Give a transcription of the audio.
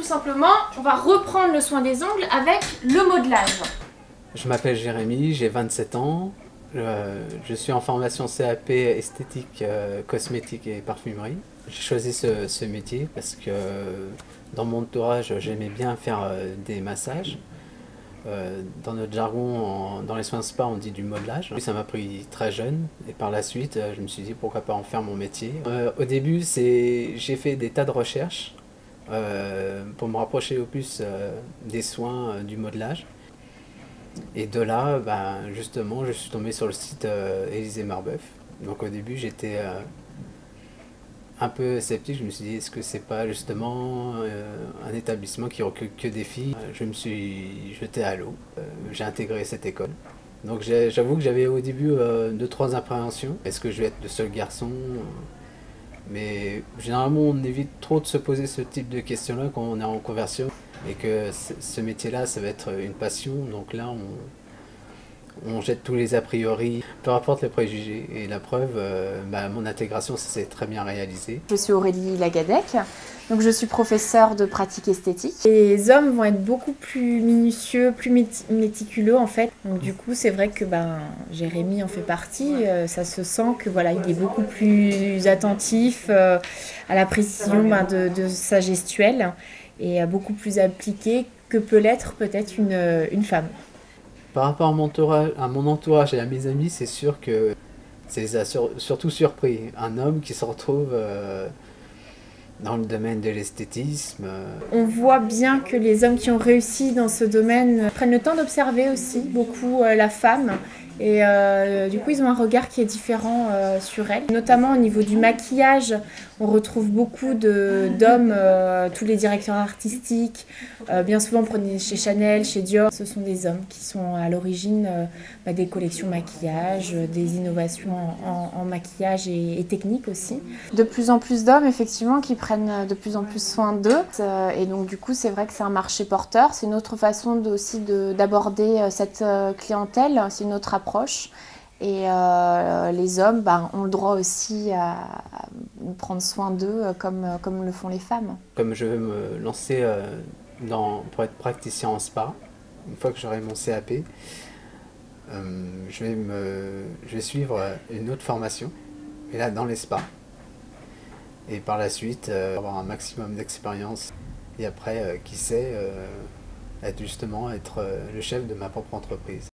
simplement, on va reprendre le soin des ongles avec le modelage. Je m'appelle Jérémy, j'ai 27 ans. Je suis en formation CAP esthétique, cosmétique et parfumerie. J'ai choisi ce métier parce que dans mon entourage, j'aimais bien faire des massages. Dans notre jargon, dans les soins spa, on dit du modelage. Ça m'a pris très jeune et par la suite, je me suis dit pourquoi pas en faire mon métier. Au début, j'ai fait des tas de recherches pour me rapprocher au plus des soins du modelage. Et de là, justement, je suis tombé sur le site Élysée Marbeuf. Donc au début, j'étais un peu sceptique. Je me suis dit, est-ce que c'est pas justement un établissement qui recrute que des filles? Je me suis jeté à l'eau. J'ai intégré cette école. Donc j'avoue que j'avais au début 2-3 appréhensions. Est-ce que je vais être le seul garçon? Mais généralement, on évite trop de se poser ce type de questions-là quand on est en conversion. Et que ce métier-là, ça va être une passion. Donc là, on jette tous les a priori, peu importe les préjugés. Et la preuve, mon intégration, ça s'est très bien réalisé. Je suis Aurélie Lagadec, donc je suis professeure de pratique esthétique. Les hommes vont être beaucoup plus minutieux, plus méticuleux en fait. Donc du coup, c'est vrai que Jérémy en fait partie. Ça se sent que voilà, il est beaucoup plus attentif à la précision de sa gestuelle et beaucoup plus appliqué que peut l'être peut-être une femme. Par rapport à mon entourage et à mes amis, c'est sûr que ça les a surtout surpris. Un homme qui se retrouve dans le domaine de l'esthétisme. On voit bien que les hommes qui ont réussi dans ce domaine prennent le temps d'observer aussi beaucoup la femme. Et du coup, ils ont un regard qui est différent sur elle. Notamment au niveau du maquillage, on retrouve beaucoup d'hommes, tous les directeurs artistiques. Bien souvent, prenez chez Chanel, chez Dior. Ce sont des hommes qui sont à l'origine des collections maquillage, des innovations en maquillage et technique aussi. De plus en plus d'hommes, effectivement, qui prennent de plus en plus soin d'eux. Et donc, du coup, c'est vrai que c'est un marché porteur. C'est une autre façon aussi d'aborder cette clientèle. C'est une autre approche. Et les hommes ont le droit aussi à prendre soin d'eux comme le font les femmes. Comme je veux me lancer pour être praticien en spa, une fois que j'aurai mon CAP, je vais suivre une autre formation, et là dans les spas. Et par la suite, avoir un maximum d'expérience. Et après, qui sait, être le chef de ma propre entreprise.